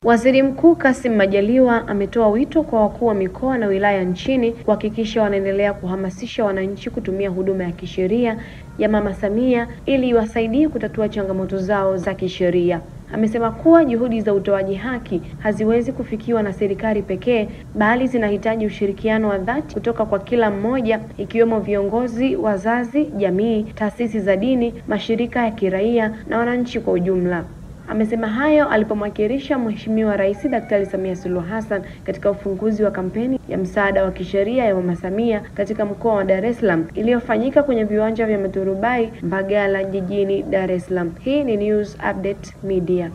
Waziri Mkuu Kassim Majaliwa ametoa wito kwa wakuu wa mikoa na wilaya nchini kuhakikisha wanaendelea kuhamasisha wananchi kutumia huduma ya kisheria ya Mama Samia ili iwasaidie kutatua changamoto zao za kisheria. Amesema kuwa juhudi za utoaji haki haziwezi kufikiwa na serikali pekee, bali zinahitaji ushirikiano wa dhati kutoka kwa kila mmoja, ikiwemo viongozi, wazazi, jamii, taasisi za dini, mashirika ya kiraia na wananchi kwa ujumla. Amesema hayo alipomwakilisha Mheshimiwa Rais Daktari Samia Suluhu Hassan katika ufunguzi wa kampeni ya msaada wa kisheria ya Mama Samia katika mkoa wa Dar es Salaam iliyofanyika kwenye viwanja vya Maturubai Mbagala jijini Dar es Salaam. Hii ni News Update Media.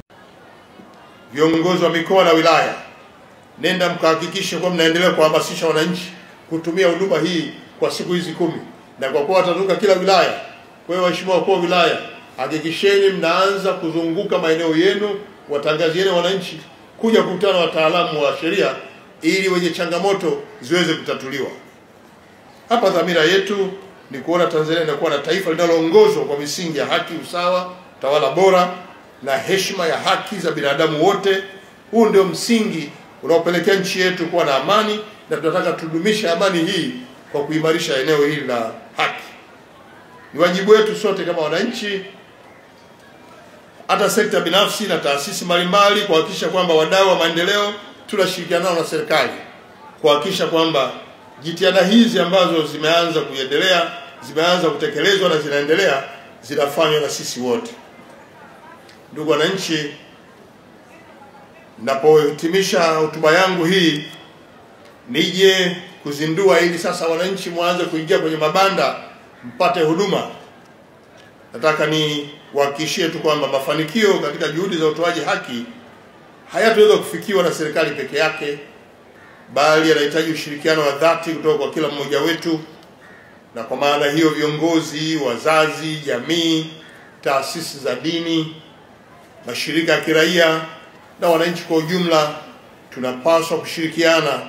Viongozi wa mikoa na wilaya, nenda mkahakikishe kwa mnaendelea kuhamasisha wananchi kutumia huduma hii kwa siku hizi 10, na kwa kuwa watazunguka kila wilaya. Kwa hiyo waheshimiwa wakuu wa wilaya, hakikisheni mnaanza kuzunguka maeneo yenu, watangazieni wananchi kuja kukutana na wataalamu wa sheria ili wenye changamoto ziweze kutatuliwa. Hapa dhamira yetu ni kuona Tanzania inakuwa na taifa linaloongozwa kwa misingi ya haki, usawa, tawala bora na heshima ya haki za binadamu wote. Huu ndio msingi unaopelekea nchi yetu kuwa na amani, na tunataka tudumishe amani hii kwa kuimarisha eneo hili la haki. Ni wajibu wetu sote kama wananchi, hata sekta binafsi na taasisi mbalimbali, kuhakikisha kwamba wadau wa maendeleo tunashirikiana nao na serikali kuhakikisha kwamba jitihada hizi ambazo zimeanza kuendelea, zimeanza kutekelezwa na zinaendelea, zinafanywa na sisi wote. Ndugu wananchi, ninapohitimisha hotuba yangu hii nije kuzindua ili sasa wananchi mwanze kuingia kwenye mabanda mpate huduma, nataka ni wahakikishie tu kwamba mafanikio katika juhudi za utoaji haki hayataweza kufikiwa na serikali peke yake, bali yanahitaji ushirikiano wa dhati kutoka kwa kila mmoja wetu. Na kwa maana hiyo viongozi, wazazi, jamii, taasisi za dini, mashirika ya kiraia na wananchi kwa ujumla tunapaswa kushirikiana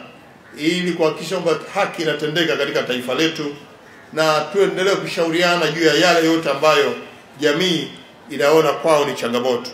ili kuhakikisha kwamba haki inatendeka katika taifa letu, na tuendelee kushauriana juu ya yale yote ambayo jamii inaona kwao ni changamoto.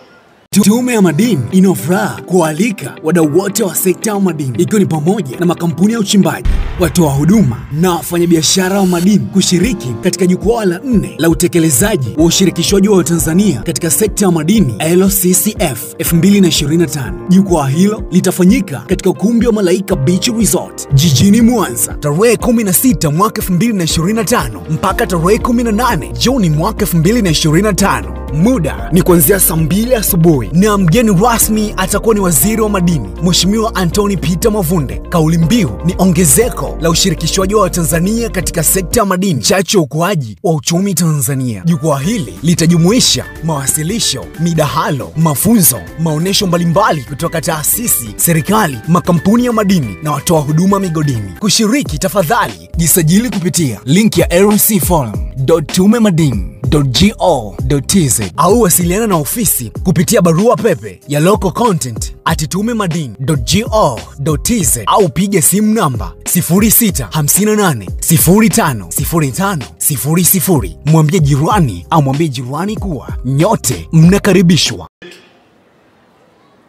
Tume ya Madini ina furaha kualika wadau wote wa sekta ya madini, ikiwa ni pamoja na makampuni ya uchimbaji, watoa huduma na wafanyabiashara wa madini kushiriki katika jukwaa la 4 la utekelezaji wa ushirikishwaji wa Tanzania katika sekta ya madini LCCF 2025. Jukwaa hilo litafanyika katika ukumbi wa Malaika Beach Resort jijini Mwanza tarehe 16 mwaka 2025 mpaka tarehe 18 Juni mwaka 2025. Muda ni kuanzia saa 2 asubuhi, na mgeni rasmi atakuwa ni Waziri wa Madini Mheshimiwa Anthony Peter Mavunde. Kauli mbiu ni ongezeko la ushirikishwaji wa Tanzania katika sekta ya madini, chachu ya ukuaji wa uchumi Tanzania. Jukwaa hili litajumuisha mawasilisho, midahalo, mafunzo, maonesho mbalimbali kutoka taasisi, serikali, makampuni ya madini na watoa huduma migodini. Kushiriki, tafadhali jisajili kupitia link ya rcforum.tumemadini.go.tz au wasiliana na ofisi kupitia barua pepe ya localcontent@tumemadini.go.tz au piga simu namba 0658050500. Mwambie jirani au mwambie jirani kuwa nyote mnakaribishwa.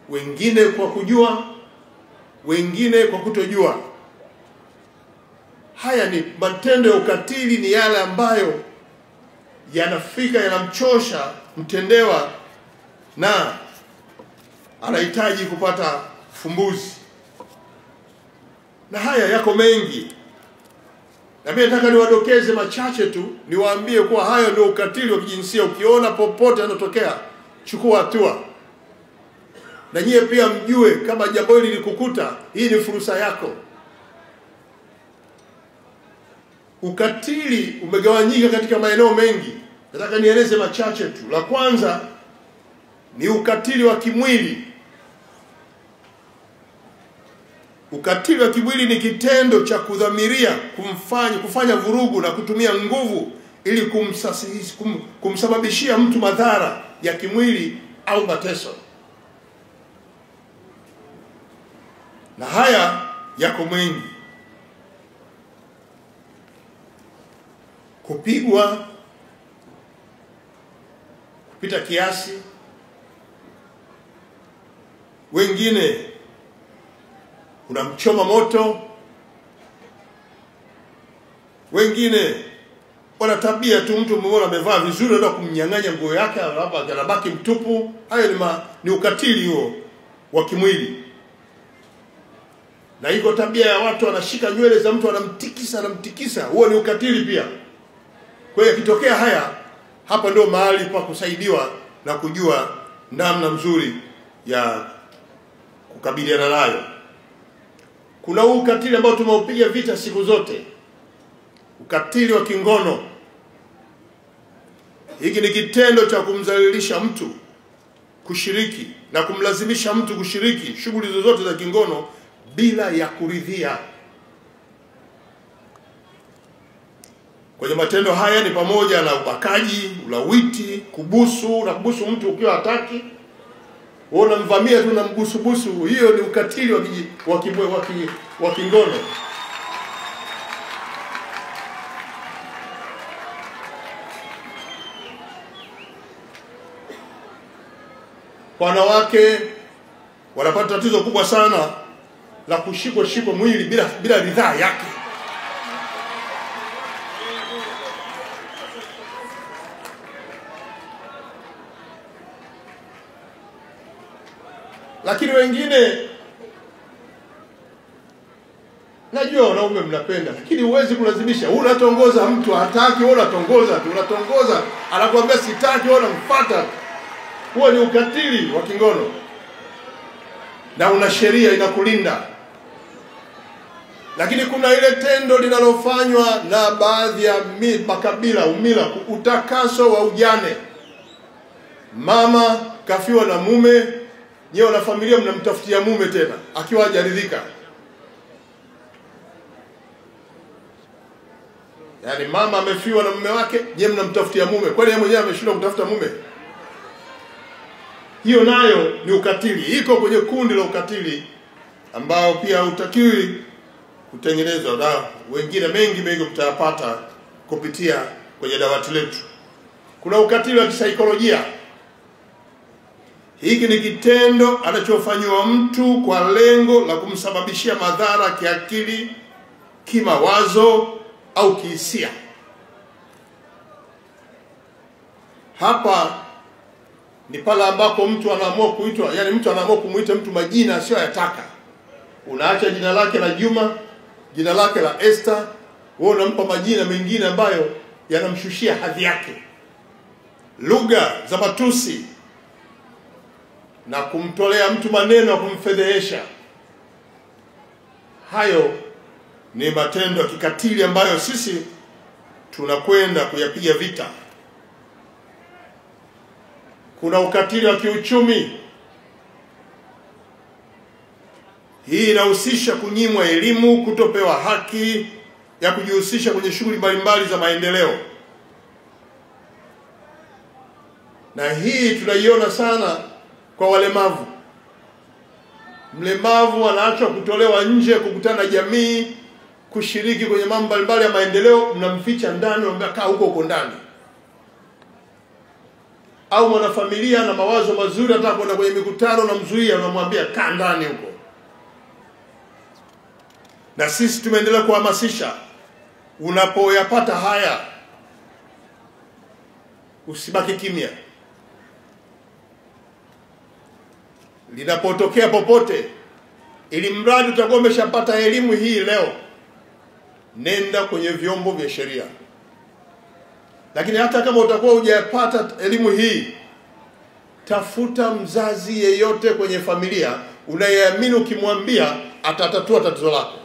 Wengine kwa kujua, wengine kwa kutojua. Haya ni matendo ya ukatili, ni yale ambayo yanafika yanamchosha mtendewa na anahitaji kupata fumbuzi. Na haya yako mengi, na mimi nataka niwadokeze machache tu, niwaambie kuwa hayo ndio ukatili wa kijinsia. Ukiona popote anatokea, chukua hatua. Na nyie pia mjue kama jambo hili likukuta, hii ni fursa yako. Ukatili umegawanyika katika maeneo mengi. Nataka nieleze machache tu. La kwanza ni ukatili wa kimwili. Ukatili wa kimwili ni kitendo cha kudhamiria kufanya vurugu na kutumia nguvu ili kumsababishia mtu madhara ya kimwili au mateso. Na haya yako mengi. Kupigwa kupita kiasi, wengine unamchoma moto, wengine wana tabia tu, mtu mmoja amevaa vizuri ndio kumnyang'anya nguo yake, hapa anabaki mtupu. Hayo ni ukatili huo wa kimwili. Na iko tabia ya watu wanashika nywele za mtu anamtikisa, huo ni ukatili pia. Kwa hiyo kitokea haya, hapa ndio mahali pa kusaidiwa na kujua namna nzuri ya kukabiliana nayo. Kuna ukatili ambao tumeupiga vita siku zote, ukatili wa kingono. Hiki ni kitendo cha kumdhalilisha mtu kushiriki na kumlazimisha mtu kushiriki shughuli zozote za kingono bila ya kuridhia. Kwenye matendo haya ni pamoja na ubakaji, ulawiti, kubusu, na kubusu mtu ukiwa hataki. Wewe unamvamia tu na mbusu. Hiyo ni ukatili wa kingono. Wanawake wanapata tatizo kubwa sana la kushikwa mwili bila ridhaa yake. Lakini wengine, najua wanaume mnapenda, lakini huwezi kulazimisha. Unatongoza mtu hataki, wewe unatongoza tu, anakuambia sitaki, wewe unamfuata. Huo ni ukatili wa kingono. Na una sheria inakulinda. Lakini kuna ile tendo linalofanywa na baadhi ya makabila, umila, utakaso wa ujane. Mama kafiwa na mume, nyewe na familia mnamtafutia mume tena akiwa hajaridhika. Yaani mama amefiwa na mume wake, nyewe mnamtafutia mume. Kwani yeye mwenyewe ameshindwa kutafuta mume? Hiyo nayo ni ukatili. Iko kwenye kundi la ukatili ambao pia hutakiwi kutengenezwa, na wengine mengi mtayapata kupitia kwenye dawati letu. Kuna ukatili wa kisaikolojia. Hiki ni kitendo anachofanywa mtu kwa lengo la kumsababishia madhara kiakili, kimawazo au kihisia. Hapa ni pale ambapo mtu anaamua kuitwa, yani mtu anaamua kumuita mtu majina asiyoyataka. Unaacha jina lake la Juma, jina lake la Esther, wewe unampa majina mengine ambayo yanamshushia hadhi yake. Lugha za matusi na kumtolea mtu maneno ya kumfedhehesha. Hayo ni matendo ya kikatili ambayo sisi tunakwenda kuyapiga vita. Kuna ukatili wa kiuchumi. Hii inahusisha kunyimwa elimu, kutopewa haki ya kujihusisha kwenye shughuli mbalimbali za maendeleo. Na hii tunaiona sana kwa walemavu. Mlemavu anaachwa kutolewa nje, kukutana na jamii, kushiriki kwenye mambo mbalimbali ya maendeleo, mnamficha ndani, mnakaa huko ndani. Au mwanafamilia na mawazo mazuri hata kwenda kwenye mikutano na mzuia, unamwambia kaa ndani huko. Na sisi tumeendelea kuhamasisha, unapoyapata haya usibaki kimya. Linapotokea popote, ili mradi utakuwa umeshapata elimu hii leo, nenda kwenye vyombo vya sheria. Lakini hata kama utakuwa hujapata elimu hii, tafuta mzazi yeyote kwenye familia unayeamini ukimwambia atatatua tatizo lako.